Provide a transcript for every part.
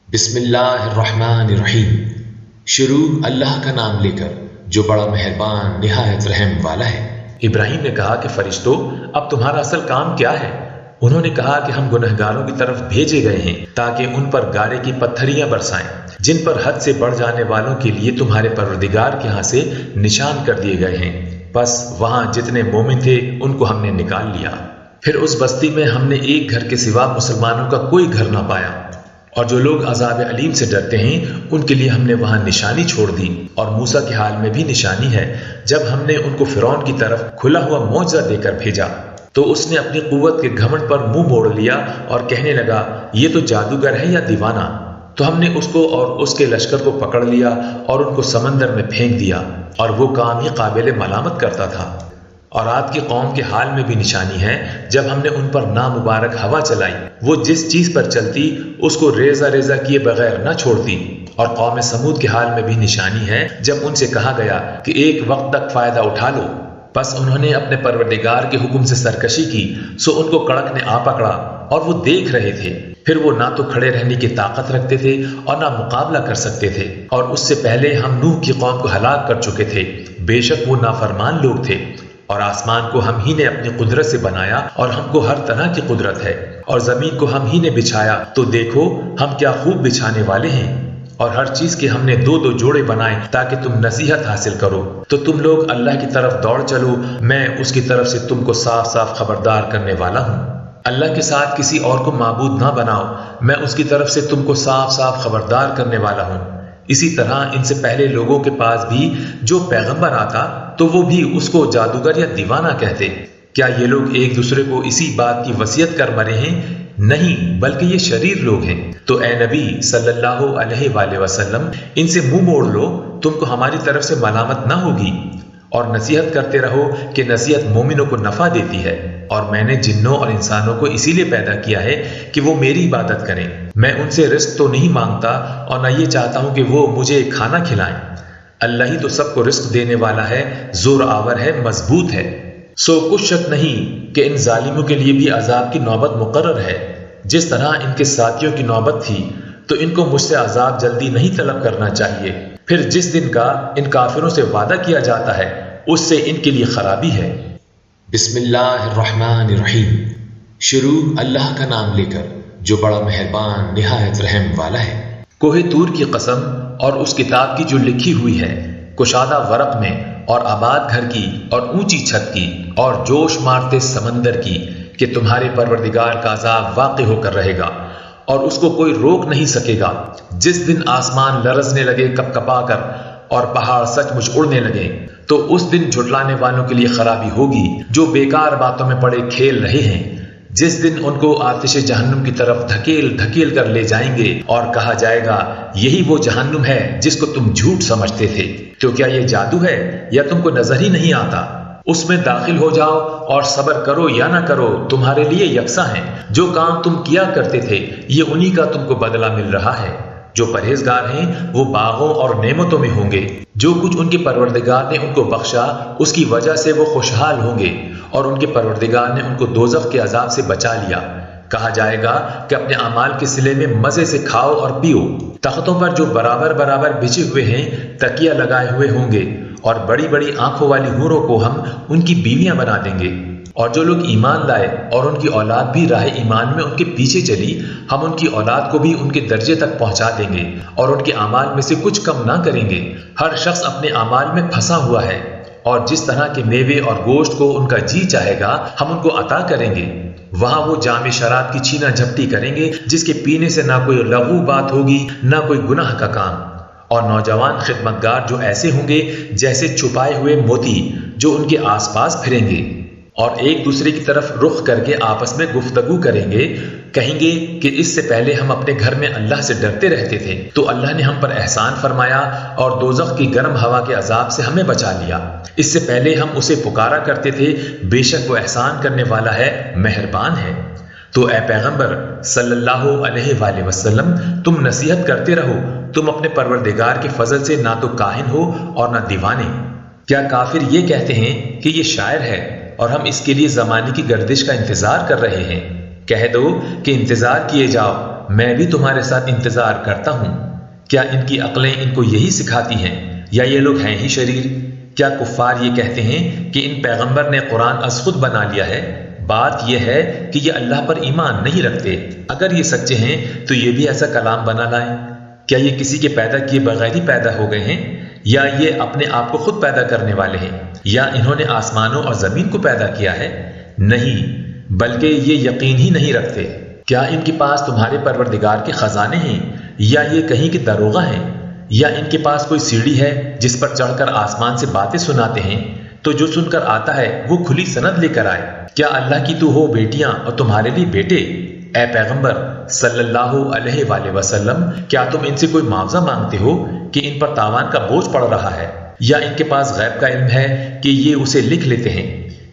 بسم اللہ الرحمن الرحیم۔ شروع اللہ کا نام لے کر جو بڑا مہربان نہایت رحم والا ہے۔ ابراہیم نے کہا کہ فرشتوں، اب تمہارا اصل کام کیا ہے؟ انہوں نے کہا کہ ہم گنہگاروں کی طرف بھیجے گئے ہیں تاکہ ان پر گارے کی پتھریاں برسائیں جن پر حد سے بڑھ جانے والوں کے لیے تمہارے پروردگار کے ہاں سے نشان کر دیے گئے ہیں۔ بس وہاں جتنے مومن تھے ان کو ہم نے نکال لیا۔ پھر اس بستی میں ہم نے ایک گھر کے سوا مسلمانوں کا کوئی گھر نہ پایا، اور جو لوگ عذاب علیم سے ڈرتے ہیں ان کے لیے ہم نے وہاں نشانی چھوڑ دی۔ اور موسیٰ کے حال میں بھی نشانی ہے، جب ہم نے ان کو فرعون کی طرف کھلا ہوا معجزہ دے کر بھیجا تو اس نے اپنی قوت کے گھمنڈ پر منہ موڑ لیا اور کہنے لگا یہ تو جادوگر ہے یا دیوانہ۔ تو ہم نے اس کو اور اس کے لشکر کو پکڑ لیا اور ان کو سمندر میں پھینک دیا، اور وہ کام ہی قابل ملامت کرتا تھا۔ اور عاد کی قوم کے حال میں بھی نشانی ہے، جب ہم نے ان پر نامبارک ہوا چلائی، وہ جس چیز پر چلتی اس کو ریزہ ریزہ کیے بغیر نہ چھوڑتی۔ اور قوم سمود کے حال میں بھی نشانی ہے، جب ان سے کہا گیا کہ ایک وقت تک فائدہ اٹھا لو، بس انہوں نے اپنے پروردگار کے حکم سے سرکشی کی، سو ان کو کڑک نے آ پکڑا اور وہ دیکھ رہے تھے۔ پھر وہ نہ تو کھڑے رہنے کی طاقت رکھتے تھے اور نہ مقابلہ کر سکتے تھے، اور اس سے پہلے ہم نوح کی قوم کو ہلاک کر چکے تھے۔ بے شک وہ نافرمان لوگ تھے۔ اور آسمان کو ہم ہی نے اپنی قدرت سے بنایا، اور ہم کو ہر طرح کی قدرت ہے۔ اور زمین کو ہم ہی نے بچھایا، تو دیکھو ہم کیا خوب بچھانے والے ہیں۔ اور ہر چیز کے ہم نے دو دو جوڑے بنائے تاکہ تم نصیحت حاصل کرو۔ تو تم لوگ اللہ کی طرف دوڑ چلو، میں اس کی طرف سے تم کو صاف صاف خبردار کرنے والا ہوں۔ اللہ کے ساتھ کسی اور کو معبود نہ بناؤ، میں اس کی طرف سے تم کو صاف صاف خبردار کرنے والا ہوں۔ اسی طرح ان سے پہلے لوگوں کے پاس بھی جو پیغمبر آتا تو وہ بھی اس کو جادوگر یا دیوانہ کہتے۔ کیا یہ لوگ ایک دوسرے کو اسی بات کی وصیت کر مرے ہیں؟ نہیں، بلکہ یہ شریر لوگ ہیں۔ تو اے نبی صلی اللہ علیہ وآلہ وسلم، ان سے منہ موڑ لو، تم کو ہماری طرف سے ملامت نہ ہوگی۔ اور نصیحت کرتے رہو کہ نصیحت مومنوں کو نفع دیتی ہے، اور میں نے جنوں اور انسانوں کو اسی لیے پیدا کیا ہے کہ وہ میری عبادت کریں۔ میں ان سے رزق تو نہیں مانگتا اور نہ یہ چاہتا ہوں کہ وہ مجھے کھانا کھلائیں۔ اللہ ہی تو سب کو رزق دینے والا ہے، زور آور ہے، مضبوط ہے۔ سو کچھ شک نہیں کہ ان ظالموں کے لیے بھی عذاب کی نوبت مقرر ہے۔ جس طرح ان کے ساتھیوں کی نوبت تھی تو ان کو مجھ سے عذاب جلدی نہیں طلب کرنا چاہیے۔ پھر جس دن کا ان کافروں سے وعدہ کیا جاتا ہے اس سے ان کے لیے خرابی ہے۔ بسم اللہ الرحمن الرحیم۔ شروع اللہ کا نام لے کر جو بڑا مہربان نہایت رحم والا ہے۔ کوہ طور کی قسم اور اس کتاب کی جو لکھی ہوئی ہے، کشادہ ورق میں، اور آباد گھر کی اور اونچی چھت کی، اور جوش مارتے سمندر کی، کہ تمہارے پروردگار کا عذاب واقع ہو کر رہے گا اور اس کو کوئی روک نہیں سکے گا۔ جس دن آسمان لرزنے لگے کپ کپا کر اور پہاڑ سچ مچ اڑنے لگے، تو اس دن جھٹلانے والوں کے لیے خرابی ہوگی جو بیکار باتوں میں پڑے کھیل رہے ہیں۔ جس دن ان کو آتش جہنم کی طرف دھکیل دھکیل کر لے جائیں گے اور کہا جائے گا یہی وہ جہنم ہے جس کو تم جھوٹ سمجھتے تھے۔ تو کیا یہ جادو ہے یا تم کو نظر ہی نہیں آتا؟ اس میں داخل ہو جاؤ اور صبر کرو یا نہ کرو تمہارے لیے یکساں ہیں۔ جو کام تم کیا کرتے تھے یہ انہی کا تم کو بدلہ مل رہا ہے۔ جو پرہیزگار ہیں وہ باغوں اور نعمتوں میں ہوں گے۔ جو کچھ ان کے پروردگار نے ان کو بخشا اس کی وجہ سے وہ خوشحال ہوں گے، اور ان کے پروردگار نے ان کو دوزخ کے عذاب سے بچا لیا۔ کہا جائے گا کہ اپنے اعمال کے صلے میں مزے سے کھاؤ اور پیو۔ تختوں پر جو برابر برابر بچھے ہوئے ہیں تکیہ لگائے ہوئے ہوں گے، اور بڑی بڑی آنکھوں والی حوروں کو ہم ان کی بیویاں بنا دیں گے۔ اور جو لوگ ایمان لائے اور ان کی اولاد بھی راہ ایمان میں ان کے پیچھے چلی، ہم ان کی اولاد کو بھی ان کے درجے تک پہنچا دیں گے اور ان کے اعمال میں سے کچھ کم نہ کریں گے۔ ہر شخص اپنے اعمال میں پھنسا ہوا ہے، اور جس طرح کے میوے اور گوشت کو ان کا جی چاہے گا ہم ان کو عطا کریں گے۔ وہاں وہ جام شراب کی چھینا جھپٹی کریں گے جس کے پینے سے نہ کوئی لغو بات ہوگی نہ کوئی گناہ کا کام۔ اور نوجوان خدمتگار جو ایسے ہوں گے جیسے چھپائے ہوئے موتی جو ان کے آس پاس پھریں گے، اور ایک دوسرے کی طرف رخ کر کے آپس میں گفتگو کریں گے، کہیں گے کہ اس سے پہلے ہم اپنے گھر میں اللہ سے ڈرتے رہتے تھے تو اللہ نے ہم پر احسان فرمایا اور دوزخ کی گرم ہوا کے عذاب سے ہمیں بچا لیا۔ اس سے پہلے ہم اسے پکارا کرتے تھے، بے شک وہ احسان کرنے والا ہے، مہربان ہے۔ تو اے پیغمبر صلی اللہ علیہ وآلہ وسلم، تم نصیحت کرتے رہو، تم اپنے پروردگار کے فضل سے نہ تو کاہن ہو اور نہ دیوانے۔ کیا کافر یہ کہتے ہیں کہ یہ شاعر ہے اور ہم اس کے لیے زمانے کی گردش کا انتظار کر رہے ہیں؟ کہہ دو کہ انتظار کیے جاؤ، میں بھی تمہارے ساتھ انتظار کرتا ہوں۔ کیا ان کی عقلیں ان کو یہی سکھاتی ہیں یا یہ لوگ ہیں ہی شریر؟ کیا کفار یہ کہتے ہیں کہ ان پیغمبر نے قرآن از خود بنا لیا ہے؟ بات یہ ہے کہ یہ اللہ پر ایمان نہیں رکھتے۔ اگر یہ سچے ہیں تو یہ بھی ایسا کلام بنا لائیں۔ کیا یہ کسی کے پیدا کیے بغیر ہی پیدا ہو گئے ہیں یا یہ اپنے آپ کو خود پیدا کرنے والے ہیں یا انہوں نے آسمانوں اور زمین کو پیدا کیا ہے؟ نہیں، بلکہ یہ یقین ہی نہیں رکھتے۔ کیا ان کے پاس تمہارے پروردگار کے خزانے ہیں یا یہ کہیں کہ دروغہ ہیں؟ یا ان کے پاس کوئی سیڑھی ہے جس پر چڑھ کر آسمان سے باتیں سناتے ہیں تو جو سن کر آتا ہے وہ کھلی سند لے کر آئے؟ کیا اللہ کی تو ہو بیٹیاں اور تمہارے لیے بیٹے؟ اے پیغمبر صلی اللہ علیہ وآلہ وسلم، کیا تم ان سے کوئی معاوضہ مانگتے ہو کہ ان پر تاوان کا بوجھ پڑ رہا ہے؟ یا ان کے پاس غیب کا علم ہے کہ یہ اسے لکھ لیتے ہیں؟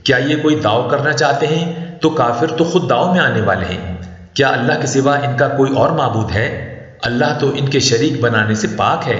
کیا یہ کوئی دعو کرنا چاہتے ہیں تو کافر تو خود دعو میں آنے والے ہیں۔ کیا اللہ کے سوا ان کا کوئی اور معبود ہے؟ اللہ تو ان کے شریک بنانے سے پاک ہے۔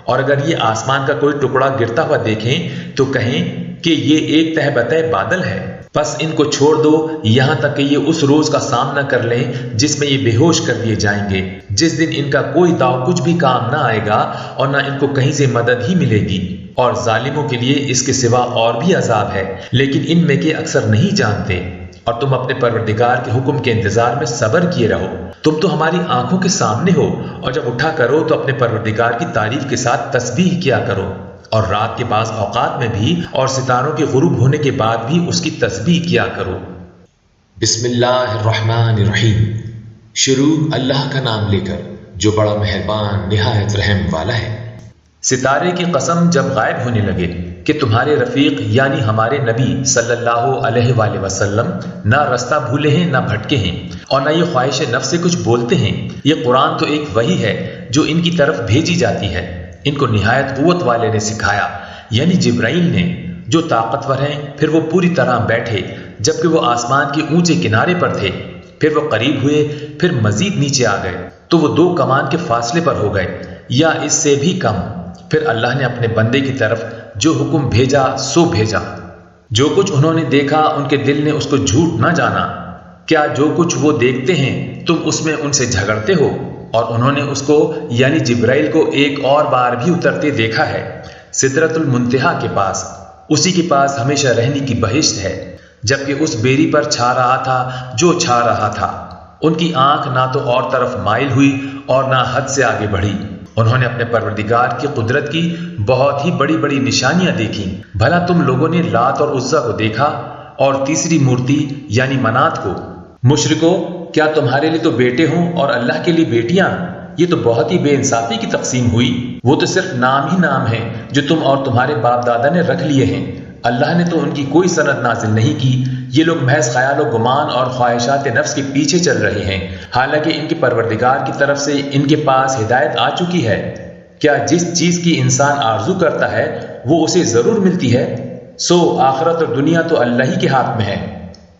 اور اگر یہ آسمان کا کوئی ٹکڑا گرتا ہوا دیکھیں تو کہیں کہ یہ ایک تہ بتہ بادل ہے، پس ان کو چھوڑ دو یہاں تک کہ یہ اس روز کا سامنا کر لیں جس میں یہ بے ہوش کر دیے جائیں گے، جس دن ان کا کوئی داؤ کچھ بھی کام نہ آئے گا اور نہ ان کو کہیں سے مدد ہی ملے گی۔ اور ظالموں کے لیے اس کے سوا اور بھی عذاب ہے، لیکن ان میں کے اکثر نہیں جانتے۔ اور تم اپنے پروردگار کے حکم کے انتظار میں صبر کیے رہو۔ تم تو ہماری آنکھوں کے سامنے ہو، اور جب اٹھا کرو تو اپنے پروردگار کی تعریف کے ساتھ تسبیح کیا کرو، اور رات کے بعض اوقات میں بھی اور ستاروں کے غروب ہونے کے بعد بھی اس کی تسبیح کیا کرو۔ بسم اللہ الرحمن الرحیم۔ شروع اللہ کا نام لے کر جو بڑا مہربان نہایت رحم والا ہے۔ ستارے کی قسم جب غائب ہونے لگے کہ تمہارے رفیق یعنی ہمارے نبی صلی اللہ علیہ وآلہ وسلم نہ رستہ بھولے ہیں نہ بھٹکے ہیں اور نہ یہ خواہش نفس سے کچھ بولتے ہیں۔ یہ قرآن تو ایک وحی ہے جو ان کی طرف بھیجی جاتی ہے۔ ان کو نہایت قوت والے نے سکھایا، یعنی جبرائیل نے، جو طاقتور ہیں۔ پھر وہ پوری طرح بیٹھے جبکہ وہ آسمان کے اونچے کنارے پر تھے، پھر وہ قریب ہوئے، پھر مزید نیچے آ گئے تو وہ 2 کمان کے فاصلے پر ہو گئے یا اس سے بھی کم۔ پھر اللہ نے اپنے بندے کی طرف جو حکم بھیجا سو بھیجا۔ جو کچھ انہوں نے دیکھا ان کے دل نے اس کو جھوٹ نہ جانا۔ کیا جو کچھ وہ دیکھتے ہیں تم اس میں ان سے جھگڑتے ہو؟ اور انہوں نے اس کو یعنی جبرائیل کو ایک اور بار بھی اترتے دیکھا ہے سدرۃ المنتہا کے پاس۔ اسی کے پاس ہمیشہ رہنے کی بہشت ہے، جبکہ اس بیری پر چھا رہا تھا جو چھا رہا تھا۔ ان کی آنکھ نہ تو اور طرف مائل ہوئی اور نہ حد سے آگے بڑھی۔ انہوں نے اپنے پروردگار کی قدرت کی بہت ہی بڑی بڑی نشانیاں دیکھیں۔ بھلا تم لوگوں نے لات اور عزا کو دیکھا اور تیسری مورتی یعنی منات کو؟ مشرکو، کیا تمہارے لیے تو بیٹے ہوں اور اللہ کے لیے بیٹیاں؟ یہ تو بہت ہی بے انصافی کی تقسیم ہوئی۔ وہ تو صرف نام ہی نام ہے جو تم اور تمہارے باپ دادا نے رکھ لیے ہیں۔ اللہ نے تو ان کی کوئی سند نازل نہیں کی۔ یہ لوگ محض خیال و گمان اور خواہشات نفس کے پیچھے چل رہے ہیں، حالانکہ ان کے پروردگار کی طرف سے ان کے پاس ہدایت آ چکی ہے۔ کیا جس چیز کی انسان آرزو کرتا ہے وہ اسے ضرور ملتی ہے؟ سو آخرت اور دنیا تو اللہ ہی کے ہاتھ میں ہے۔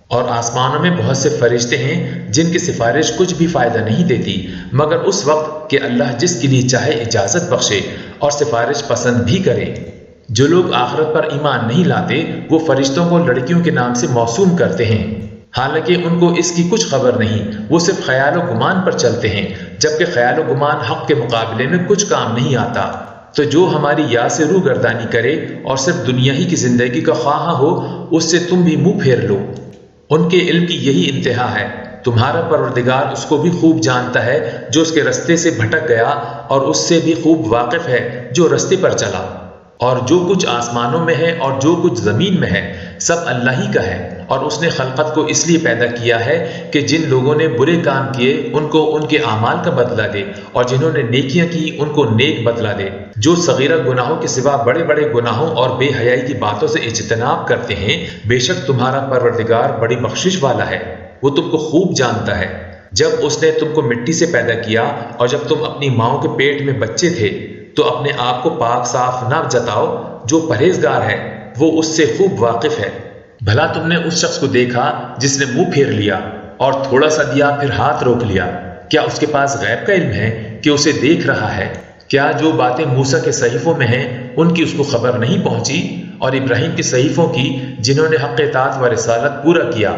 اور آسمانوں میں بہت سے فرشتے ہیں جن کی سفارش کچھ بھی فائدہ نہیں دیتی مگر اس وقت کہ اللہ جس کے لیے چاہے اجازت بخشے اور سفارش پسند بھی کرے۔ جو لوگ آخرت پر ایمان نہیں لاتے وہ فرشتوں کو لڑکیوں کے نام سے موسوم کرتے ہیں، حالانکہ ان کو اس کی کچھ خبر نہیں۔ وہ صرف خیال و گمان پر چلتے ہیں، جبکہ خیال و گمان حق کے مقابلے میں کچھ کام نہیں آتا۔ تو جو ہماری یا سے روح گردانی کرے اور صرف دنیا ہی کی زندگی کا خواہاں ہو، اس سے تم بھی منہ پھیر لو۔ ان کے علم کی یہی انتہا ہے۔ تمہارا پروردگار اس کو بھی خوب جانتا ہے جو اس کے رستے سے بھٹک گیا، اور اس سے بھی خوب واقف ہے جو رستے پر چلا۔ اور جو کچھ آسمانوں میں ہے اور جو کچھ زمین میں ہے سب اللہ ہی کا ہے۔ اور اس نے خلقت کو اس لیے پیدا کیا ہے کہ جن لوگوں نے برے کام کیے ان کو ان کے اعمال کا بدلہ دے، اور جنہوں نے نیکیاں کی ان کو نیک بدلہ دے۔ جو صغیرہ گناہوں کے سوا بڑے بڑے گناہوں اور بے حیائی کی باتوں سے اجتناب کرتے ہیں، بے شک تمہارا پروردگار بڑی بخشش والا ہے، وہ تم کو خوب جانتا ہے۔ جب اس نے تم کو مٹی سے پیدا کیا اور جب تم اپنی ماؤں کے پیٹ میں بچے تھے تو اپنے آپ کو پاک صاف نہ جتاؤ۔ جو پرہیزگار ہے وہ اس سے خوب واقف ہے۔ بھلا تم نے اس شخص کو دیکھا جس نے منہ پھیر لیا اور تھوڑا سا دیا پھر ہاتھ روک لیا؟ کیا اس کے پاس غیب کا علم ہے کہ اسے دیکھ رہا ہے؟ کیا جو باتیں موسیٰ کے صحیفوں میں ہیں ان کی اس کو خبر نہیں پہنچی؟ اور ابراہیم کے صحیفوں کی جنہوں نے حق اطاعت و رسالت پورا کیا؟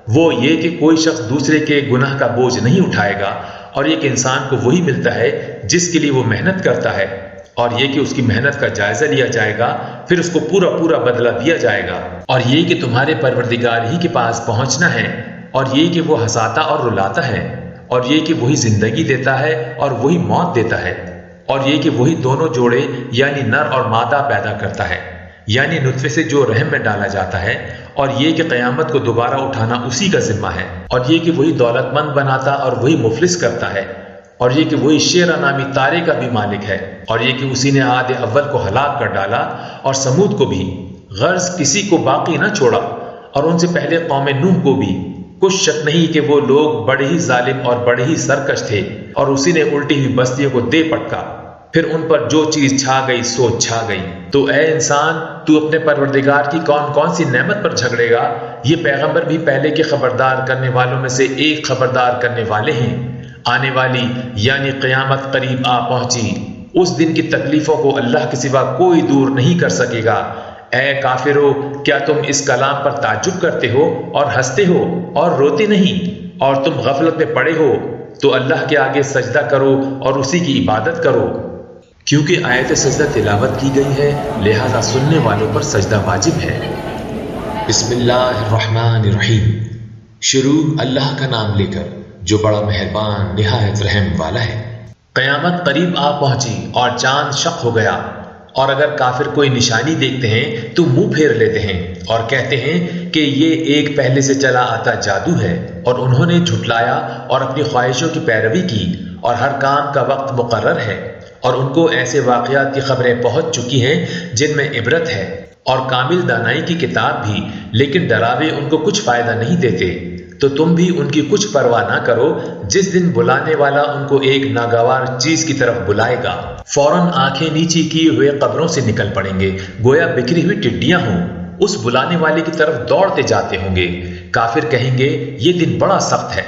وہ یہ کہ کوئی شخص دوسرے کے گناہ کا بوجھ نہیں اٹھائے گا اور ایک انسان کو وہی ملتا ہے جس کے لیے وہ محنت کرتا ہے، اور یہ کہ اس کی محنت کا جائزہ لیا جائے گا، پھر اس کو پورا پورا بدلہ دیا جائے گا، اور یہ کہ تمہارے پروردگار ہی کے پاس پہنچنا ہے، اور یہ کہ وہ ہنساتا اور رلاتا ہے، اور یہ کہ وہی زندگی دیتا ہے اور وہی موت دیتا ہے، اور یہ کہ وہی دونوں جوڑے یعنی نر اور مادہ پیدا کرتا ہے، یعنی نطفے سے جو رحم میں ڈالا جاتا ہے، اور یہ کہ قیامت کو دوبارہ اٹھانا اسی کا ذمہ ہے، اور یہ کہ وہی دولت مند بناتا اور وہی مفلس کرتا ہے، اور یہ کہ وہی شیرہ نامی تارے کا بھی مالک ہے، اور یہ کہ اسی نے عاد اول کو ہلاک کر ڈالا اور سمود کو بھی، غرض کسی کو باقی نہ چھوڑا، اور ان سے پہلے قوم نوح کو بھی۔ کچھ شک نہیں کہ وہ لوگ بڑے ہی ظالم اور بڑے ہی سرکش تھے، اور اسی نے الٹی ہوئی بستیوں کو دے پٹکا، پھر ان پر جو چیز چھا گئی سو چھا گئی۔ تو اے انسان، تو اپنے پروردگار کی کون کون سی نعمت پر جھگڑے گا؟ یہ پیغمبر بھی پہلے کے خبردار کرنے والوں میں سے ایک خبردار کرنے والے ہیں۔ آنے والی یعنی قیامت قریب آ پہنچی، اس دن کی تکلیفوں کو اللہ کے سوا کوئی دور نہیں کر سکے گا۔ اے کافرو، کیا تم اس کلام پر تعجب کرتے ہو اور ہنستے ہو اور روتے نہیں، اور تم غفلت میں پڑے ہو؟ تو اللہ کے آگے سجدہ کرو اور اسی کی عبادت کرو، کیونکہ آیت سجدہ تلاوت کی گئی ہے، لہذا سننے والوں پر سجدہ واجب ہے۔ بسم اللہ الرحمن الرحیم۔ شروع اللہ کا نام لے کر جو بڑا مہربان نہایت رحم والا ہے۔ قیامت قریب آ پہنچی اور چاند شق ہو گیا، اور اگر کافر کوئی نشانی دیکھتے ہیں تو منہ پھیر لیتے ہیں اور کہتے ہیں کہ یہ ایک پہلے سے چلا آتا جادو ہے، اور انہوں نے جھٹلایا اور اپنی خواہشوں کی پیروی کی، اور ہر کام کا وقت مقرر ہے، اور ان کو ایسے واقعات کی خبریں پہنچ چکی ہیں جن میں عبرت ہے، اور کامل دانائی کی کتاب بھی، لیکن ڈراوے ان کو کچھ فائدہ نہیں دیتے۔ تو تم بھی ان کی کچھ پرواہ نہ کرو، جس دن بلانے والا ان کو ایک ناگوار چیز کی طرف بلائے گا، فوراً آنکھیں نیچی کیے ہوئے قبروں سے نکل پڑیں گے، گویا بکھری ہوئی ٹڈیاں ہوں، اس بلانے والے کی طرف دوڑتے جاتے ہوں گے۔ کافر کہیں گے یہ دن بڑا سخت ہے۔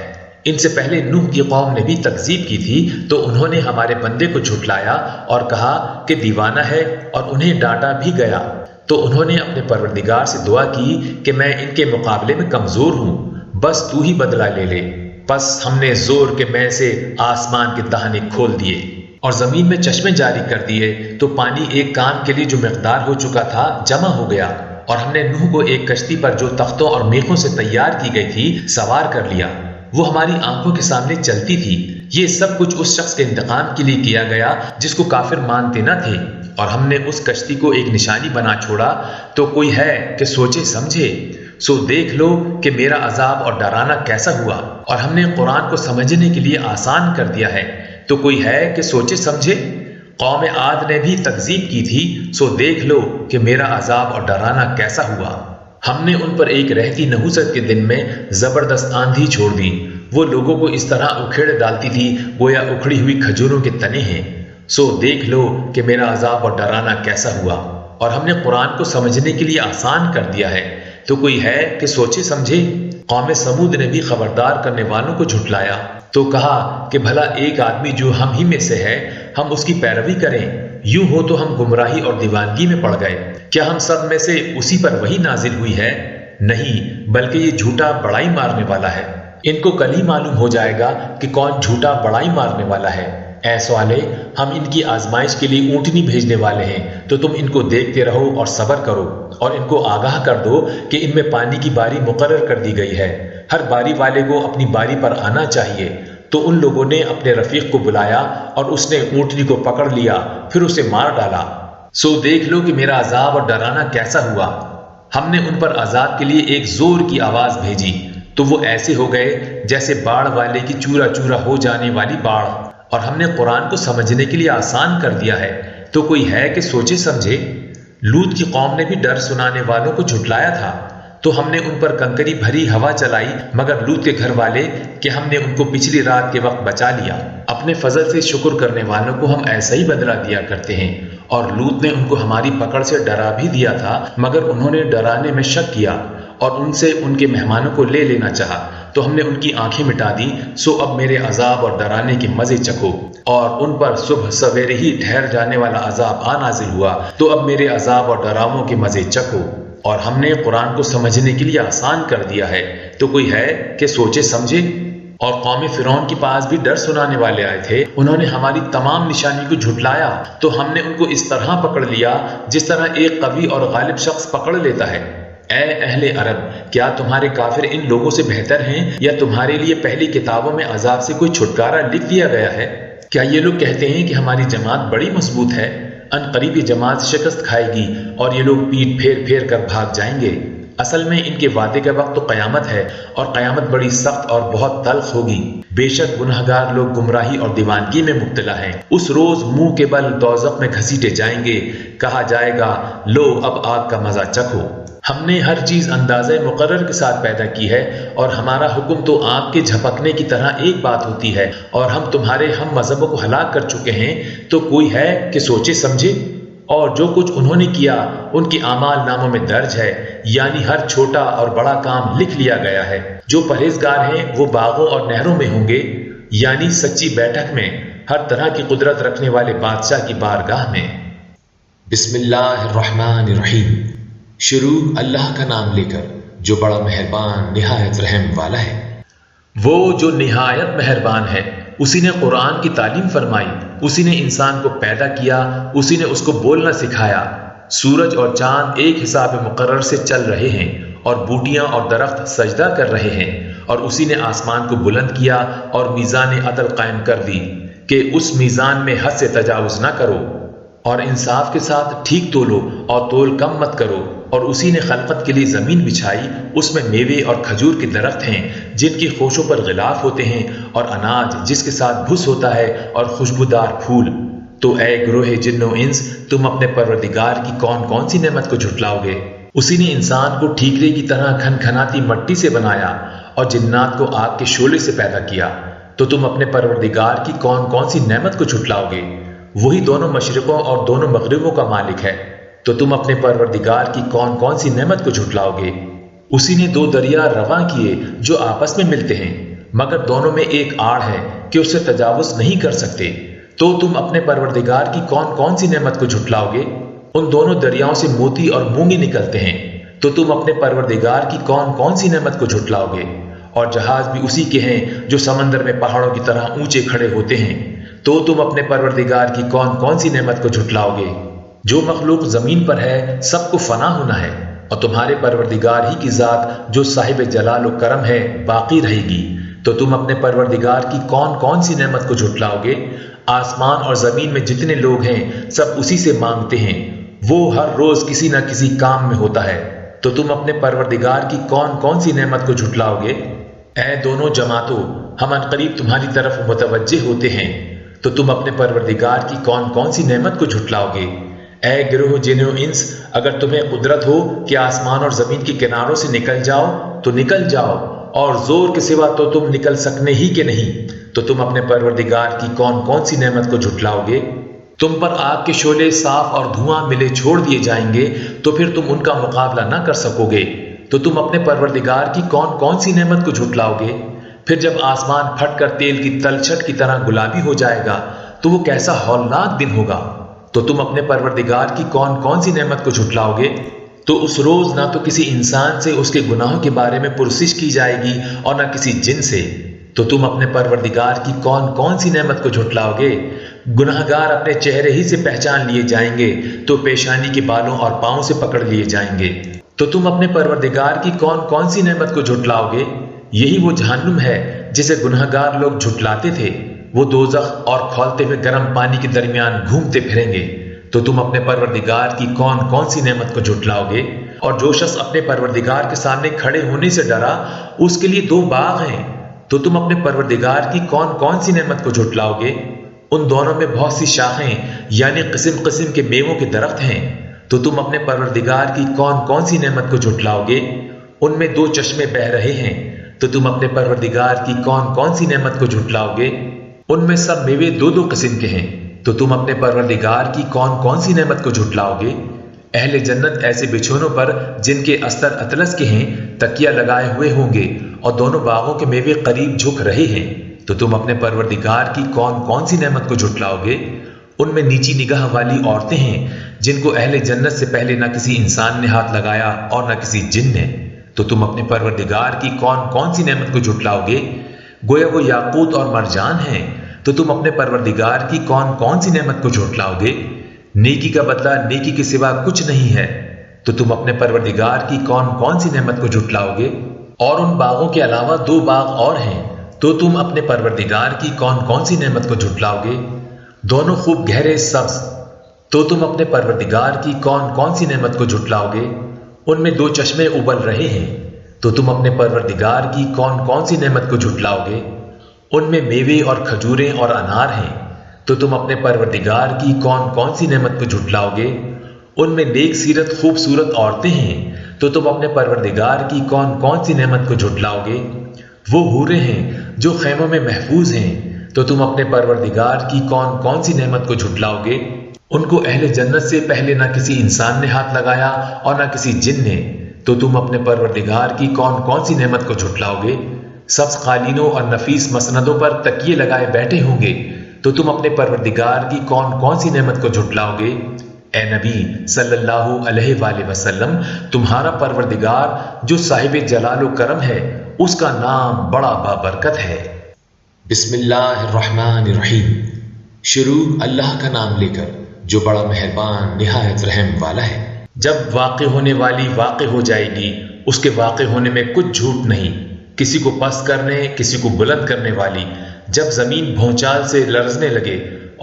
ان سے پہلے نوح کی قوم نے بھی تکذیب کی تھی، تو انہوں نے ہمارے بندے کو جھٹلایا اور کہا کہ دیوانہ ہے، اور انہیں ڈانٹا بھی گیا۔ تو انہوں نے اپنے پروردگار سے دعا کی کہ میں ان کے مقابلے میں کمزور ہوں، بس تو ہی بدلہ لے لے۔ پس ہم نے زور کے میں سے آسمان کے دہانے کھول دیے اور زمین میں چشمے جاری کر دیے، تو پانی ایک کام کے لیے جو مقدار ہو چکا تھا جمع ہو گیا، اور ہم نے نوح کو ایک کشتی پر جو تختوں اور میخوں سے تیار کی گئی تھی سوار کر لیا، وہ ہماری آنکھوں کے سامنے چلتی تھی۔ یہ سب کچھ اس شخص کے انتقام کے لیے کیا گیا جس کو کافر مانتے نہ تھے، اور ہم نے اس کشتی کو ایک نشانی بنا چھوڑا، تو کوئی ہے کہ سوچے سمجھے؟ سو دیکھ لو کہ میرا عذاب اور ڈرانا کیسا ہوا، اور ہم نے قرآن کو سمجھنے کے لیے آسان کر دیا ہے، تو کوئی ہے کہ سوچے سمجھے؟ قوم عاد نے بھی تکذیب کی تھی، سو دیکھ لو کہ میرا عذاب اور ڈرانا کیسا ہوا۔ ہم نے ان پر ایک رہتی نحوست کے دن میں زبردست آندھی چھوڑ دی، وہ لوگوں کو اس طرح اکھیڑ ڈالتی تھی گویا اکھڑی ہوئی کھجوروں کے تنے ہیں۔ سو دیکھ لو کہ میرا عذاب اور ڈرانا کیسا ہوا، اور ہم نے قرآن کو سمجھنے کے لیے آسان کر دیا ہے، تو کوئی ہے کہ سوچے سمجھے؟ قوم سمود نے بھی خبردار کرنے والوں کو جھٹلایا، تو کہا کہ بھلا ایک آدمی جو ہم ہی میں سے ہے، ہم اس کی پیروی کریں؟ یوں ہو تو ہم گمراہی اور دیوانگی میں پڑ گئے۔ کیا ہم سب میں سے اسی پر وہی نازل ہوئی ہے؟ نہیں، بلکہ یہ جھوٹا بڑائی مارنے والا ہے۔ ان کو کل ہی معلوم ہو جائے گا کہ کون جھوٹا بڑائی مارنے والا ہے۔ اے سوالے، ہم ان کی آزمائش کے لیے اونٹنی بھیجنے والے ہیں، تو تم ان کو دیکھتے رہو اور صبر کرو، اور ان کو آگاہ کر دو کہ ان میں پانی کی باری مقرر کر دی گئی ہے، ہر باری والے کو اپنی باری پر آنا چاہیے۔ تو ان لوگوں نے اپنے رفیق کو بلایا، اور اس نے اونٹنی کو پکڑ لیا، پھر اسے مار ڈالا۔ سو دیکھ لو کہ میرا عذاب اور ڈرانا کیسا ہوا۔ ہم نے ان پر عذاب کے لیے ایک زور کی آواز بھیجی، تو وہ ایسے ہو گئے جیسے باڑ والے کی چورا چورا ہو جانے والی باڑ، اور ہم نے قرآن کو سمجھنے کے لیے آسان کر دیا ہے، تو کوئی ہے کہ سوچے سمجھے؟ لوط کی قوم نے بھی ڈر سنانے والوں کو جھٹلایا تھا، تو ہم نے ان پر کنکری بھری ہوا چلائی، مگر لوط کے گھر والے کہ ہم نے ان کو پچھلی رات کے وقت بچا لیا۔ اپنے فضل سے شکر کرنے والوں کو ہم ایسا ہی بدلہ دیا کرتے ہیں، اور لوط نے ان کو ہماری پکڑ سے ڈرا بھی دیا تھا، مگر انہوں نے ڈرانے میں شک کیا اور ان سے ان کے مہمانوں کو لے لینا چاہا، تو ہم نے ان کی آنکھیں مٹا دی۔ سو اب میرے عذاب اور ڈرانے کے مزے چکھو، اور ان پر صبح سویرے ہی ٹھہر جانے والا عذاب آ نازل ہوا، تو اب میرے عذاب اور ڈراووں کے مزے چکھو۔ اور ہم نے قرآن کو سمجھنے کے لیے آسان کر دیا ہے، تو کوئی ہے کہ سوچے سمجھے؟ اور قوم فرعون کے پاس بھی ڈر سنانے والے آئے تھے، انہوں نے ہماری تمام نشانی کو جھٹلایا تو ہم نے ان کو اس طرح پکڑ لیا جس طرح ایک قوی اور غالب شخص پکڑ لیتا ہے۔ اے اہل عرب، کیا تمہارے کافر ان لوگوں سے بہتر ہیں، یا تمہارے لیے پہلی کتابوں میں عذاب سے کوئی چھٹکارا لکھ دیا گیا ہے؟ کیا یہ لوگ کہتے ہیں کہ ہماری جماعت بڑی مضبوط ہے؟ ان قریب یہ جماعت شکست کھائے گی اور یہ لوگ پیٹ پھیر پھیر کر بھاگ جائیں گے۔ اصل میں ان کے وعدے کا وقت تو قیامت ہے، اور قیامت بڑی سخت اور بہت تلخ ہوگی۔ بے شک گنہگار لوگ گمراہی اور دیوانگی میں مبتلا ہیں۔ اس روز منہ کے بل دوزخ میں گھسیٹے جائیں گے، کہا جائے گا لو اب آگ کا مزہ چکھو۔ ہم نے ہر چیز اندازہ مقرر کے ساتھ پیدا کی ہے، اور ہمارا حکم تو آگ کے جھپکنے کی طرح ایک بات ہوتی ہے، اور ہم تمہارے ہم مذہبوں کو ہلاک کر چکے ہیں، تو کوئی ہے کہ سوچے سمجھے؟ اور جو کچھ انہوں نے کیا ان کے اعمال ناموں میں درج ہے، یعنی ہر چھوٹا اور بڑا کام لکھ لیا گیا ہے۔ جو پرہیزگار ہیں وہ باغوں اور نہروں میں ہوں گے، یعنی سچی بیٹھک میں، ہر طرح کی قدرت رکھنے والے بادشاہ کی بارگاہ میں۔ بسم اللہ الرحمن الرحیم۔ شروع اللہ کا نام لے کر جو بڑا مہربان نہایت رحم والا ہے۔ وہ جو نہایت مہربان ہے، اسی نے قرآن کی تعلیم فرمائی، اسی نے انسان کو پیدا کیا، اسی نے اس کو بولنا سکھایا۔ سورج اور چاند ایک حساب مقرر سے چل رہے ہیں، اور بوٹیاں اور درخت سجدہ کر رہے ہیں، اور اسی نے آسمان کو بلند کیا اور میزان عدل قائم کر دی کہ اس میزان میں حد سے تجاوز نہ کرو، اور انصاف کے ساتھ ٹھیک تولو اور تول کم مت کرو۔ اور اسی نے خلقت کے لیے زمین بچھائی، اس میں میوے اور کھجور کے درخت ہیں جن کی خوشوں پر غلاف ہوتے ہیں، اور اناج جس کے ساتھ بھس ہوتا ہے، اور خوشبودار پھول۔ تو اے گروہ جن و انس، تم اپنے پروردگار کی کون کون سی نعمت کو جھٹلاؤ گے؟ اسی نے انسان کو ٹھیکرے کی طرح کھن کھناتی مٹی سے بنایا، اور جنات کو آگ کے شعلے سے پیدا کیا۔ تو تم اپنے پروردگار کی کون کون سی نعمت کو جھٹلاؤ گے؟ وہی دونوں مشرقوں اور دونوں مغربوں کا مالک ہے۔ تو تم اپنے پروردگار کی کون کون سی نعمت کو جھٹلاؤ گے؟ اسی نے دو دریا رواں کیے جو آپس میں ملتے ہیں، مگر دونوں میں ایک آڑ ہے کہ اس سے تجاوز نہیں کر سکتے۔ تو تم اپنے پروردگار کی کون کون سی نعمت کو جھٹلاؤ گے؟ ان دونوں دریاؤں سے موتی اور مونگے نکلتے ہیں۔ تو تم اپنے پروردگار کی کون کون سی نعمت کو جھٹلاؤ گے؟ اور جہاز بھی اسی کے ہیں جو سمندر میں پہاڑوں کی طرح اونچے کھڑے ہوتے ہیں۔ تو تم اپنے پروردگار کی کون کون سی نعمت کو جھٹلاؤ گے؟ جو مخلوق زمین پر ہے سب کو فنا ہونا ہے، اور تمہارے پروردگار ہی کی ذات جو صاحب جلال و کرم ہے باقی رہے گی۔ تو تم اپنے پروردگار کی کون کون سی نعمت کو جھٹلاؤ گے؟ آسمان اور زمین میں جتنے لوگ ہیں سب اسی سے مانگتے ہیں، وہ ہر روز کسی نہ کسی کام میں ہوتا ہے۔ تو تم اپنے پروردگار کی کون کون سی نعمت کو جھٹلاؤ گے؟ اے دونوں جماعتوں، ہم عنقریب تمہاری طرف متوجہ ہوتے ہیں۔ تو تم اپنے پروردگار کی کون کون سی نعمت کو جھٹلاؤ گے؟ اے گروہ جن و انس، اگر تمہیں قدرت ہو کہ آسمان اور زمین کے کناروں سے نکل جاؤ تو نکل جاؤ، اور زور کے سوا تو تم نکل سکنے ہی کہ نہیں۔ تو تم اپنے پروردگار کی کون کون سی نعمت کو جھٹلاؤ گے؟ تم پر آگ کے شعلے صاف اور دھواں ملے چھوڑ دیے جائیں گے، تو پھر تم ان کا مقابلہ نہ کر سکو گے۔ تو تم اپنے پروردگار کی کون کون سی نعمت کو جھٹلاؤ گے؟ پھر جب آسمان پھٹ کر تیل کی تلچھٹ کی طرح گلابی ہو جائے گا تو وہ کیسا ہولناک دن ہوگا۔ تو تم اپنے پروردگار کی کون کون سی نعمت کو جھٹلاؤ گے؟ تو اس روز نہ تو کسی انسان سے اس کے گناہوں کے بارے میں پرسش کی جائے گی اور نہ کسی جن سے۔ تو تم اپنے پروردگار کی کون کون سی نعمت کو جھٹلاؤ گے؟ گناہگار اپنے چہرے ہی سے پہچان لیے جائیں گے تو پیشانی کے بالوں اور پاؤں سے پکڑ لیے جائیں گے۔ تو تم اپنے پروردگار کی کون کون سی نعمت کو جھٹلاؤ گے؟ یہی وہ جہنم ہے جسے گناہگار لوگ جھٹلاتے تھے، وہ دوزخ اور کھولتے ہوئے گرم پانی کے درمیان گھومتے پھریں گے۔ تو تم اپنے پروردگار کی کون کون سی نعمت کو جھٹلاؤ گے؟ اور جو شخص اپنے پروردگار کے سامنے کھڑے ہونے سے ڈرا اس کے لیے 2 باغ ہیں۔ تو تم اپنے پروردگار کی کون کون سی نعمت کو جھٹلاؤ گے؟ ان دونوں میں بہت سی شاخیں یعنی قسم قسم کے میووں کے درخت ہیں۔ تو تم اپنے پروردگار کی کون کون سی نعمت کو جھٹلاؤ گے؟ ان میں 2 چشمے بہ رہے ہیں۔ تو تم اپنے پروردگار کی کون کون سی نعمت کو جھٹلاؤ گے؟ ان میں سب میوے 2 قسم کے ہیں۔ تو تم اپنے پروردگار کی کون کون سی نعمت کو جھٹلاؤ گے؟ اہل جنت ایسے بچھونوں پر جن کے استر اطلس کے ہیں تکیہ لگائے ہوئے ہوں گے، اور دونوں باغوں کے میوے قریب جھک رہے ہیں۔ تو تم اپنے پروردگار کی کون کون سی نعمت کو جھٹلاؤ گے؟ ان میں نیچی نگاہ والی عورتیں ہیں جن کو اہل جنت سے پہلے نہ کسی انسان نے ہاتھ لگایا اور نہ کسی جن نے۔ تو تم اپنے پروردگار کی کون کون سی نعمت کو جھٹلاؤ گے؟ گویا وہ یاقوت اور مرجان ہیں، تو تم اپنے پروردگار کی کون کون سی نعمت کو جھٹلاؤ گے؟ نیکی کا بدلہ نیکی کے سوا کچھ نہیں ہے، تو تم اپنے پروردگار کی کون کون سی نعمت کو جھٹلاؤ گے؟ اور ان باغوں کے علاوہ 2 باغ اور ہیں، تو تم اپنے پروردگار کی کون کون سی نعمت کو جھٹلاؤ گے؟ دونوں خوب گہرے سبز، تو تم اپنے پروردگار کی کون کون سی نعمت کو جھٹلاؤ گے؟ ان میں 2 چشمے ابل رہے ہیں، تو تم اپنے پروردگار کی کون کون سی نعمت کو جھٹلاؤ گے؟ ان میں میوے اور کھجوریں اور انار ہیں، تو تم اپنے پروردگار کی کون کون سی نعمت کو جھٹلاؤ گے؟ ان میں نیک سیرت خوبصورت عورتیں ہیں، تو تم اپنے پروردگار کی کون کون سی نعمت کو جھٹلاؤ گے؟ وہ حوریں ہیں جو خیموں میں محفوظ ہیں، تو تم اپنے پروردگار کی کون کون سی نعمت کو جھٹلاؤ گے؟ ان کو اہل جنت سے پہلے نہ کسی انسان نے ہاتھ لگایا اور نہ کسی جن نے، تو تم اپنے پروردگار کی کون کون سی نعمت کو جھٹلاؤ گے؟ سبز قالینوں اور نفیس مسندوں پر تکیے لگائے بیٹھے ہوں گے، تو تم اپنے پروردگار کی کون کون سی نعمت کو جھٹلاؤ گے؟ اے نبی صلی اللہ علیہ وآلہ وسلم، تمہارا پروردگار جو صاحب جلال و کرم ہے، اس کا نام بڑا بابرکت ہے۔ بسم اللہ الرحمن الرحیم۔ شروع اللہ کا نام لے کر جو بڑا مہربان نہایت رحم والا ہے۔ جب واقع ہونے والی واقع ہو جائے گی، اس کے واقع ہونے میں کچھ جھوٹ نہیں، کسی کو پست کرنے کسی کو بلند کرنے والی۔ جب زمین بھونچال سے لرزنے لگے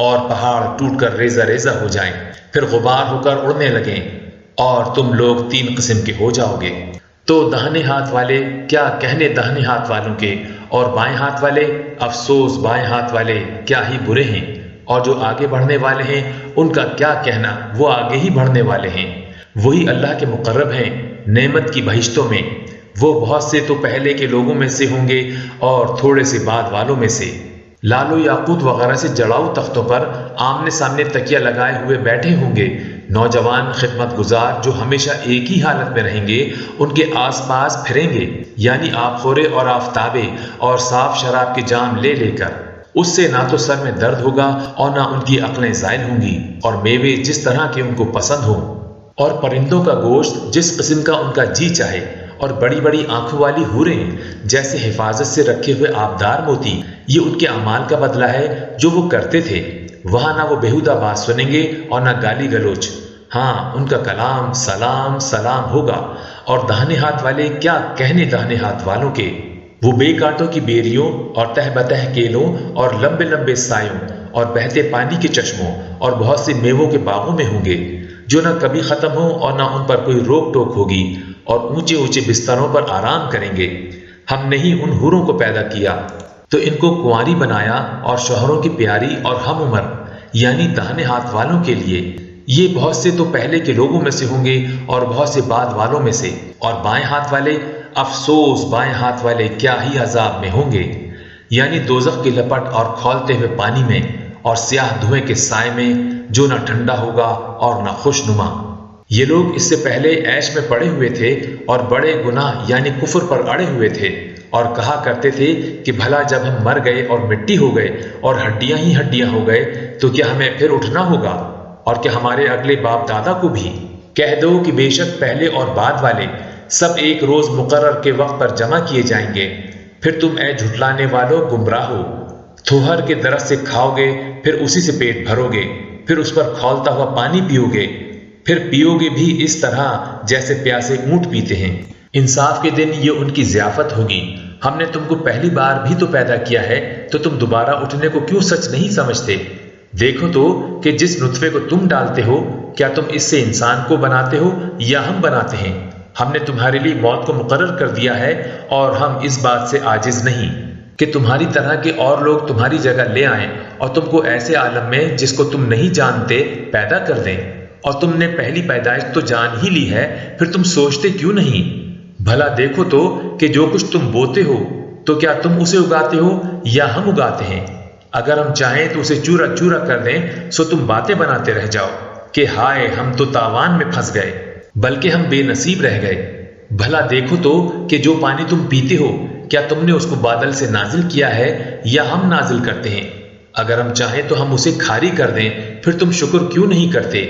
اور پہاڑ ٹوٹ کر ریزہ ریزہ ہو جائیں، پھر غبار ہو کر اڑنے لگیں اور تم لوگ 3 قسم کے ہو جاؤ گے، تو داہنے ہاتھ والے کیا کہنے داہنے ہاتھ والوں کے، اور بائیں ہاتھ والے افسوس بائیں ہاتھ والے کیا ہی برے ہیں، اور جو آگے بڑھنے والے ہیں ان کا کیا کہنا، وہ آگے ہی بڑھنے والے ہیں۔ وہی اللہ کے مقرب ہیں نعمت کی بہشتوں میں، وہ بہت سے تو پہلے کے لوگوں میں سے ہوں گے اور تھوڑے سے بعد والوں میں سے۔ لال و یاقوت وغیرہ سے جڑاؤ تختوں پر آمنے سامنے تکیہ لگائے ہوئے بیٹھے ہوں گے نوجوان خدمت گزار جو ہمیشہ ایک ہی حالت میں رہیں گے، ان کے آس پاس پھریں گے، یعنی آب خورے اور آفتابے اور صاف شراب کے جام لے لے کر۔ اس سے نہ تو سر میں درد ہوگا اور نہ ان کی عقلیں زائل ہوں گی، اور میوے جس طرح کے ان کو پسند ہوں، اور پرندوں کا گوشت جس قسم کا ان کا جی چاہے، اور بڑی بڑی آنکھوں والی حوریں جیسے حفاظت سے رکھے ہوئے آبدار موتی۔ یہ ان کے اعمال کا بدلہ ہے جو وہ کرتے تھے۔ وہاں نہ وہ بیہودہ بات سنیں گے اور نہ گالی گلوچ، ہاں ان کا کلام سلام سلام ہوگا۔ اور داہنے ہاتھ والے کیا کہنے داہنے ہاتھ والوں کے، وہ بے کانٹوں کی بیریوں اور تہ بتہ کیلوں اور لمبے لمبے سایوں اور بہتے پانی کے چشموں اور بہت سے میووں کے باغوں میں ہوں گے، جو نہ کبھی ختم ہوں اور نہ ان پر کوئی روک ٹوک ہوگی، اور اونچے اونچے بستروں پر آرام کریں گے۔ ہم نے ہی ان حوروں کو پیدا کیا تو ان کو کنواری بنایا، اور شوہروں کی پیاری اور ہم عمر، یعنی داہنے ہاتھ والوں کے لیے۔ یہ بہت سے تو پہلے کے لوگوں میں سے ہوں گے اور بہت سے بعد والوں میں سے۔ اور بائیں ہاتھ والے افسوس بائیں ہاتھ والے کیا ہی عذاب میں ہوں گے، یعنی دوزخ کی لپٹ اور کھولتے ہوئے پانی میں اور سیاہ دھوئیں کے سائے میں، جو نہ ٹھنڈا ہوگا اور نہ خوش نما۔ یہ لوگ اس سے پہلے عیش میں پڑے ہوئے تھے اور بڑے گناہ یعنی کفر پر اڑے ہوئے تھے، اور کہا کرتے تھے کہ بھلا جب ہم مر گئے اور مٹی ہو گئے اور ہڈیاں ہی ہڈیاں ہو گئے تو کیا ہمیں پھر اٹھنا ہوگا، اور کہ ہمارے اگلے باپ دادا کو بھی؟ کہہ دو کہ بے شک پہلے اور بعد والے سب ایک روز مقرر کے وقت پر جمع کیے جائیں گے۔ پھر تم اے جھٹلانے والو گمراہ ہو، تھوہر کے درخت سے کھاؤ گے، پھر اسی سے پیٹ بھرو گے، پھر اس پر کھولتا ہوا پانی پیو گے، پھر پیو گے بھی اس طرح جیسے پیاسے اونٹ پیتے ہیں۔ انصاف کے دن یہ ان کی ضیافت ہوگی۔ ہم نے تم کو پہلی بار بھی تو پیدا کیا ہے، تو تم دوبارہ اٹھنے کو کیوں سچ نہیں سمجھتے؟ دیکھو تو کہ جس نطفے کو تم ڈالتے ہو، کیا تم اس سے انسان کو بناتے ہو یا ہم بناتے ہیں؟ ہم نے تمہارے لیے موت کو مقرر کر دیا ہے، اور ہم اس بات سے عاجز نہیں کہ تمہاری طرح کے اور لوگ تمہاری جگہ لے آئیں اور تم کو ایسے عالم میں جس کو تم نہیں جانتے پیدا کر دیں۔ اور تم نے پہلی پیدائش تو جان ہی لی ہے، پھر تم سوچتے کیوں نہیں؟ بھلا دیکھو تو کہ جو کچھ تم بوتے ہو تو کیا تم اسے اگاتے ہو یا ہم اگاتے ہیں؟ اگر ہم چاہیں تو اسے چورا چورا کر دیں، سو تم باتیں بناتے رہ جاؤ کہ ہائے ہم تو تاوان میں پھنس گئے، بلکہ ہم بے نصیب رہ گئے۔ بھلا دیکھو تو کہ جو پانی تم پیتے ہو، کیا تم نے اس کو بادل سے نازل کیا ہے یا ہم نازل کرتے ہیں؟ اگر ہم چاہیں تو ہم اسے کھاری کر دیں، پھر تم شکر کیوں نہیں کرتے؟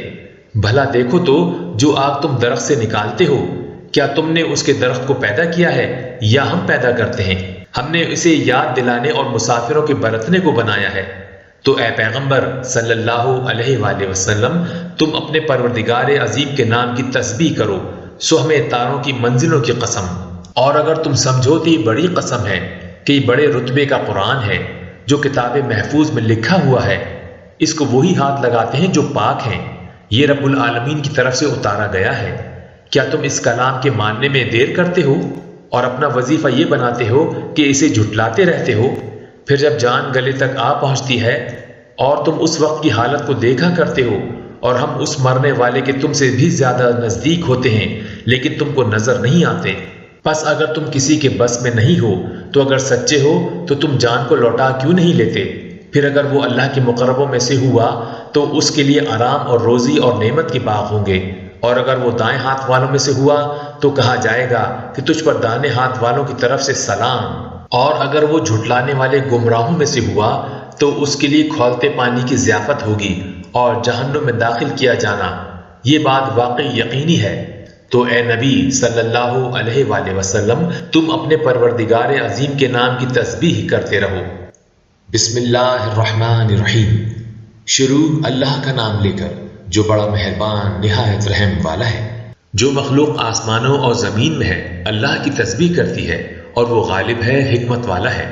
بھلا دیکھو تو جو آگ تم درخت سے نکالتے ہو، کیا تم نے اس کے درخت کو پیدا کیا ہے یا ہم پیدا کرتے ہیں؟ ہم نے اسے یاد دلانے اور مسافروں کے برتنے کو بنایا ہے۔ تو اے پیغمبر صلی اللہ علیہ وآلہ وسلم، تم اپنے پروردگار عظیم کے نام کی تسبیح کرو، سہمے تاروں کی منزلوں کی قسم۔ اور اگر تم سمجھو تو یہ بڑی قسم ہے کہ یہ بڑے رتبے کا قرآن ہے جو کتاب محفوظ میں لکھا ہوا ہے، اس کو وہی ہاتھ لگاتے ہیں جو پاک ہیں، یہ رب العالمین کی طرف سے اتارا گیا ہے۔ کیا تم اس کلام کے ماننے میں دیر کرتے ہو اور اپنا وظیفہ یہ بناتے ہو کہ اسے جھٹلاتے رہتے ہو؟ پھر جب جان گلے تک آ پہنچتی ہے اور تم اس وقت کی حالت کو دیکھا کرتے ہو اور ہم اس مرنے والے کے تم سے بھی زیادہ نزدیک ہوتے ہیں لیکن تم کو نظر نہیں آتے۔ پس اگر تم کسی کے بس میں نہیں ہو تو اگر سچے ہو تو تم جان کو لوٹا کیوں نہیں لیتے؟ پھر اگر وہ اللہ کے مقربوں میں سے ہوا تو اس کے لیے آرام اور روزی اور نعمت کے باغ ہوں گے، اور اگر وہ دائیں ہاتھ والوں میں سے ہوا تو کہا جائے گا کہ تجھ پر دائیں ہاتھ والوں کی طرف سے سلام، اور اگر وہ جھٹلانے والے گمراہوں میں سے ہوا تو اس کے لیے کھولتے پانی کی ضیافت ہوگی اور جہنم میں داخل کیا جانا۔ یہ بات واقعی یقینی ہے۔ تو اے نبی صلی اللہ علیہ وآلہ وسلم، تم اپنے پروردگار عظیم کے نام کی تسبیح کرتے رہو۔ بسم اللہ الرحمن الرحیم۔ شروع اللہ کا نام لے کر جو بڑا مہربان نہایت رحم والا ہے۔ جو مخلوق آسمانوں اور زمین میں ہے اللہ کی تسبیح کرتی ہے اور وہ غالب ہے، حکمت والا ہے۔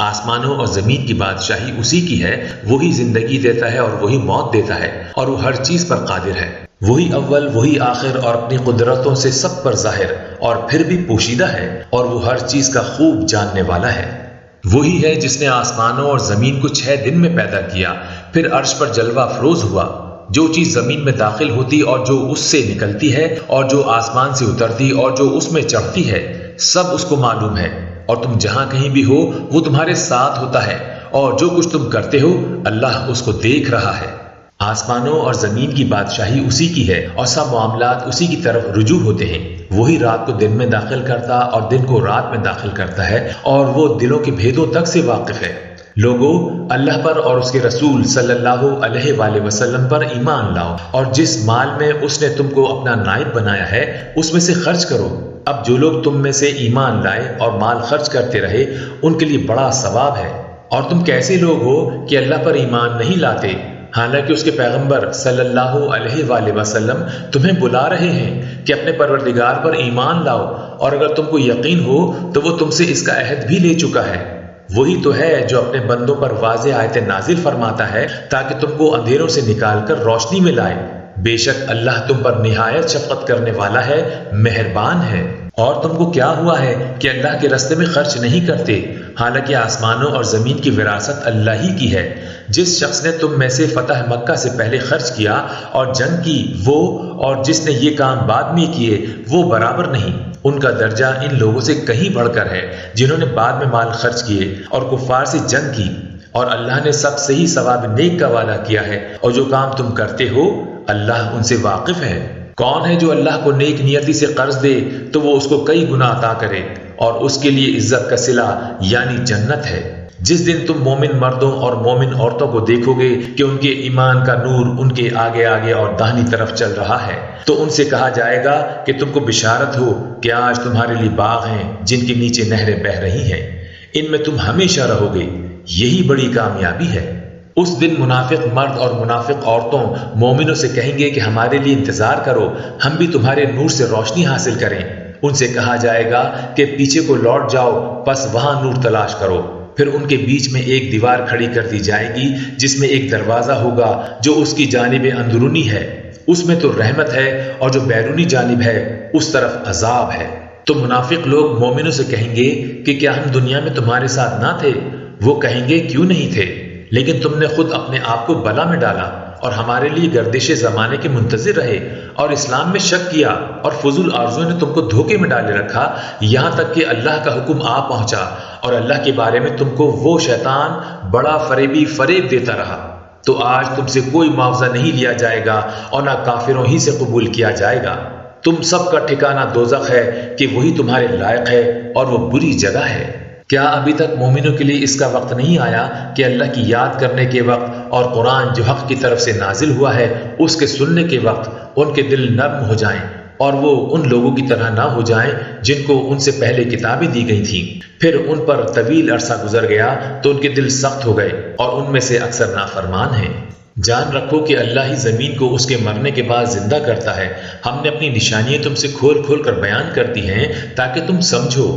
آسمانوں اور زمین کی بادشاہی اسی کی ہے، وہی زندگی دیتا ہے اور وہی موت دیتا ہے، اور وہ ہر چیز پر قادر ہے۔ وہی اول وہی آخر اور اپنی قدرتوں سے سب پر ظاہر اور پھر بھی پوشیدہ ہے، اور وہ ہر چیز کا خوب جاننے والا ہے۔ وہی ہے جس نے آسمانوں اور زمین کو 6 دن میں پیدا کیا، پھر عرش پر جلوہ افروز ہوا۔ جو چیز زمین میں داخل ہوتی اور جو اس سے نکلتی ہے اور جو آسمان سے اترتی اور جو اس میں چڑھتی ہے، سب اس کو معلوم ہے، اور تم جہاں کہیں بھی ہو وہ تمہارے ساتھ ہوتا ہے، اور جو کچھ تم کرتے ہو اللہ اس کو دیکھ رہا ہے۔ آسمانوں اور زمین کی بادشاہی اسی کی ہے اور سب معاملات اسی کی طرف رجوع ہوتے ہیں۔ وہی رات کو دن میں داخل کرتا اور دن کو رات میں داخل کرتا ہے، اور وہ دلوں کے بھیدوں تک سے واقف ہے۔ لوگو، اللہ پر اور اس کے رسول صلی اللہ علیہ وآلہ وسلم پر ایمان لاؤ، اور جس مال میں اس نے تم کو اپنا نائب بنایا ہے اس میں سے خرچ کرو۔ اب جو لوگ تم میں سے ایمان لائے اور مال خرچ کرتے رہے ان کے لیے بڑا ثواب ہے۔ اور تم کیسے لوگ ہو کہ اللہ پر ایمان نہیں لاتے، حالانکہ اس کے پیغمبر صلی اللہ علیہ وآلہ وسلم تمہیں بلا رہے ہیں کہ اپنے پروردگار پر ایمان لاؤ، اور اگر تم کو یقین ہو تو وہ تم سے اس کا عہد بھی لے چکا ہے۔ وہی تو ہے جو اپنے بندوں پر واضح آیتیں نازل فرماتا ہے تاکہ تم کو اندھیروں سے نکال کر روشنی میں لائے۔ بے شک اللہ تم پر نہایت شفقت کرنے والا ہے، مہربان ہے۔ اور تم کو کیا ہوا ہے کہ اللہ کے راستے میں خرچ نہیں کرتے، حالانکہ آسمانوں اور زمین کی وراثت اللہ ہی کی ہے۔ جس شخص نے تم میں سے فتح مکہ سے پہلے خرچ کیا اور جنگ کی، وہ اور جس نے یہ کام بعد میں کیے وہ برابر نہیں۔ ان کا درجہ ان لوگوں سے کہیں بڑھ کر ہے جنہوں نے بعد میں مال خرچ کیے اور کفار سے جنگ کی، اور اللہ نے سب سے ہی ثواب نیک کا وعدہ کیا ہے، اور جو کام تم کرتے ہو اللہ ان سے واقف ہے۔ کون ہے جو اللہ کو نیک نیتی سے قرض دے تو وہ اس کو کئی گنا عطا کرے، اور اس کے لیے عزت کا صلہ یعنی جنت ہے۔ جس دن تم مومن مردوں اور مومن عورتوں کو دیکھو گے کہ ان کے ایمان کا نور ان کے آگے آگے اور داہنی طرف چل رہا ہے، تو ان سے کہا جائے گا کہ تم کو بشارت ہو کہ آج تمہارے لیے باغ ہیں جن کے نیچے نہریں بہہ رہی ہیں، ان میں تم ہمیشہ رہو گے، یہی بڑی کامیابی ہے۔ اس دن منافق مرد اور منافق عورتوں مومنوں سے کہیں گے کہ ہمارے لیے انتظار کرو، ہم بھی تمہارے نور سے روشنی حاصل کریں۔ ان سے کہا جائے گا کہ پیچھے کو لوٹ جاؤ، پس وہاں نور تلاش کرو۔ پھر ان کے بیچ میں ایک دیوار کھڑی کر دی جائے گی جس میں ایک دروازہ ہوگا جو اس کی جانب اندرونی ہے، اس میں تو رحمت ہے، اور جو بیرونی جانب ہے اس طرف عذاب ہے۔ تو منافق لوگ مومنوں سے کہیں گے کہ کیا ہم دنیا میں تمہارے ساتھ نہ تھے؟ وہ کہیں گے کیوں نہیں تھے، لیکن تم نے خود اپنے آپ کو بلا میں ڈالا اور ہمارے لیے گردش زمانے کے منتظر رہے، اور اسلام میں شک کیا، اور فضول آرزوؤں نے تم کو دھوکے میں ڈالے رکھا، یہاں تک کہ اللہ کا حکم آ پہنچا، اور اللہ کے بارے میں تم کو وہ شیطان بڑا فریبی فریب دیتا رہا۔ تو آج تم سے کوئی معاوضہ نہیں لیا جائے گا اور نہ کافروں ہی سے قبول کیا جائے گا۔ تم سب کا ٹھکانہ دوزخ ہے کہ وہی تمہارے لائق ہے، اور وہ بری جگہ ہے۔ کیا ابھی تک مومنوں کے لیے اس کا وقت نہیں آیا کہ اللہ کی یاد کرنے کے وقت اور قرآن جو حق کی طرف سے نازل ہوا ہے اس کے سننے کے وقت ان کے دل نرم ہو جائیں، اور وہ ان لوگوں کی طرح نہ ہو جائیں جن کو ان سے پہلے کتابیں دی گئی تھیں، پھر ان پر طویل عرصہ گزر گیا تو ان کے دل سخت ہو گئے اور ان میں سے اکثر نافرمان ہیں۔ جان رکھو کہ اللہ ہی زمین کو اس کے مرنے کے بعد زندہ کرتا ہے۔ ہم نے اپنی نشانیاں تم سے کھول کھول کر بیان کر دی ہیں تاکہ تم سمجھو۔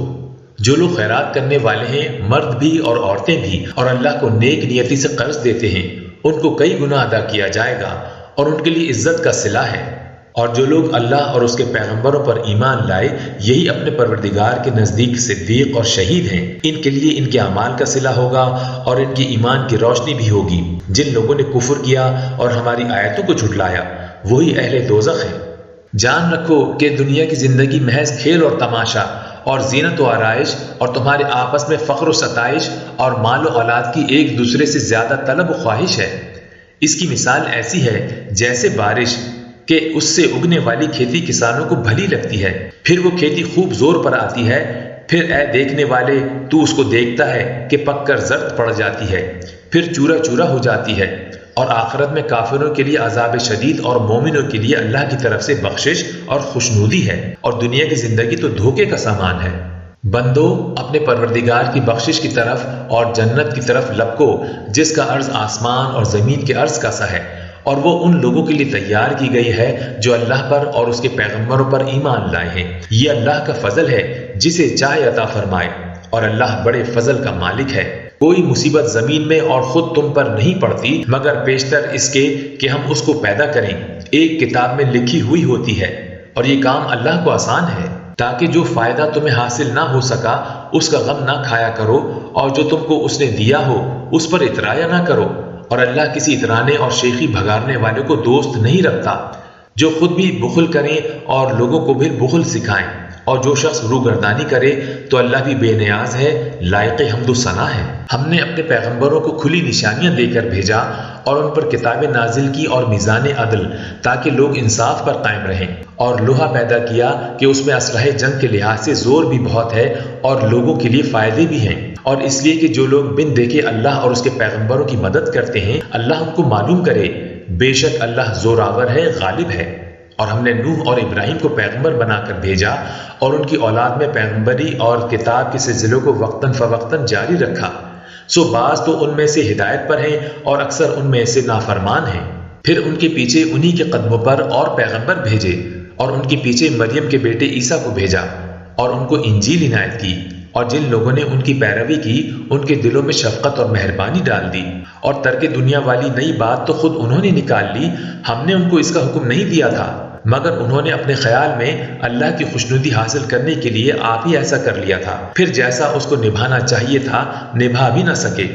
جو لوگ خیرات کرنے والے ہیں، مرد بھی اور عورتیں بھی، اور اللہ کو نیک نیتی سے قرض دیتے ہیں، ان کو کئی گنا ادا کیا جائے گا اور ان کے لیے عزت کا صلہ ہے۔ اور جو لوگ اللہ اور اس کے پیغمبروں پر ایمان لائے، یہی اپنے پروردگار کے نزدیک صدیق اور شہید ہیں، ان کے لیے ان کے اعمال کا صلہ ہوگا اور ان کی ایمان کی روشنی بھی ہوگی۔ جن لوگوں نے کفر کیا اور ہماری آیتوں کو جھٹلایا، وہی اہل دوزخ ہیں۔ جان رکھو کہ دنیا کی زندگی محض کھیل اور تماشا اور زینت و آرائش اور تمہارے آپس میں فخر و ستائش اور مال و اولاد کی ایک دوسرے سے زیادہ طلب و خواہش ہے۔ اس کی مثال ایسی ہے جیسے بارش کہ اس سے اگنے والی کھیتی کسانوں کو بھلی لگتی ہے، پھر وہ کھیتی خوب زور پر آتی ہے، پھر اے دیکھنے والے تو اس کو دیکھتا ہے کہ پک کر زرد پڑ جاتی ہے، پھر چورا چورا ہو جاتی ہے، اور آخرت میں کافروں کے لیے عذاب شدید اور مومنوں کے لیے اللہ کی طرف سے بخشش اور خوشنودی ہے، اور دنیا کی زندگی تو دھوکے کا سامان ہے۔ بندو اپنے پروردگار کی بخشش کی طرف اور جنت کی طرف لپکو جس کا عرض آسمان اور زمین کے عرض کا سا ہے، اور وہ ان لوگوں کے لیے تیار کی گئی ہے جو اللہ پر اور اس کے پیغمبروں پر ایمان لائے ہیں۔ یہ اللہ کا فضل ہے جسے چاہے عطا فرمائے، اور اللہ بڑے فضل کا مالک ہے۔ کوئی مصیبت زمین میں اور خود تم پر نہیں پڑتی مگر پیشتر اس کے کہ ہم اس کو پیدا کریں، ایک کتاب میں لکھی ہوئی ہوتی ہے، اور یہ کام اللہ کو آسان ہے، تاکہ جو فائدہ تمہیں حاصل نہ ہو سکا اس کا غم نہ کھایا کرو، اور جو تم کو اس نے دیا ہو اس پر اترایا نہ کرو، اور اللہ کسی اترانے اور شیخی بھگارنے والے کو دوست نہیں رکھتا۔ جو خود بھی بخل کریں اور لوگوں کو بھی بخل سکھائیں، اور جو شخص روگردانی کرے تو اللہ بھی بے نیاز ہے، لائق حمد و ثنا ہے۔ ہم نے اپنے پیغمبروں کو کھلی نشانیاں دے کر بھیجا اور ان پر کتابیں نازل کی اور میزان عدل، تاکہ لوگ انصاف پر قائم رہیں، اور لوہا پیدا کیا کہ اس میں اسلحہ جنگ کے لحاظ سے زور بھی بہت ہے اور لوگوں کے لیے فائدے بھی ہیں، اور اس لیے کہ جو لوگ بن دیکھے اللہ اور اس کے پیغمبروں کی مدد کرتے ہیں، اللہ ان کو معلوم کرے، بے شک اللہ زوراور ہے، غالب ہے۔ اور ہم نے نوح اور ابراہیم کو پیغمبر بنا کر بھیجا اور ان کی اولاد میں پیغمبری اور کتاب کے سلسلوں کو وقتاً فوقتاً جاری رکھا، سو بعض تو ان میں سے ہدایت پر ہیں اور اکثر ان میں سے نافرمان ہیں۔ پھر ان کے پیچھے انہی کے قدموں پر اور پیغمبر بھیجے، اور ان کے پیچھے مریم کے بیٹے عیسیٰ کو بھیجا، اور ان کو انجیل عنایت کی، اور جن لوگوں نے ان کی پیروی کی ان کے دلوں میں شفقت اور مہربانی ڈال دی، اور ترک دنیا والی نئی بات تو خود انہوں نے نکال لی، ہم نے ان کو اس کا حکم نہیں دیا تھا، مگر انہوں نے اپنے خیال میں اللہ کی خوشنودی حاصل کرنے کے لیے آپ ہی ایسا کر لیا تھا، پھر جیسا اس کو نبھانا چاہیے تھا نبھا بھی نہ سکے۔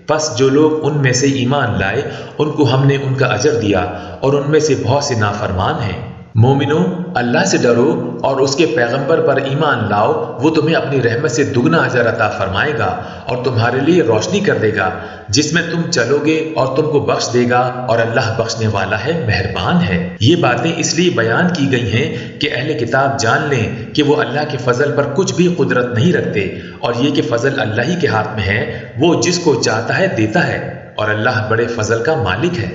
پس جو لوگ ان میں سے ایمان لائے ان کو ہم نے ان کا اجر دیا، اور ان میں سے بہت سے نافرمان ہیں۔ مومنو، اللہ سے ڈرو اور اس کے پیغمبر پر ایمان لاؤ، وہ تمہیں اپنی رحمت سے دگنا اجر عطا فرمائے گا اور تمہارے لیے روشنی کر دے گا جس میں تم چلو گے، اور تم کو بخش دے گا، اور اللہ بخشنے والا ہے، مہربان ہے۔ یہ باتیں اس لیے بیان کی گئی ہیں کہ اہل کتاب جان لیں کہ وہ اللہ کے فضل پر کچھ بھی قدرت نہیں رکھتے، اور یہ کہ فضل اللہ ہی کے ہاتھ میں ہے، وہ جس کو چاہتا ہے دیتا ہے، اور اللہ بڑے فضل کا مالک ہے۔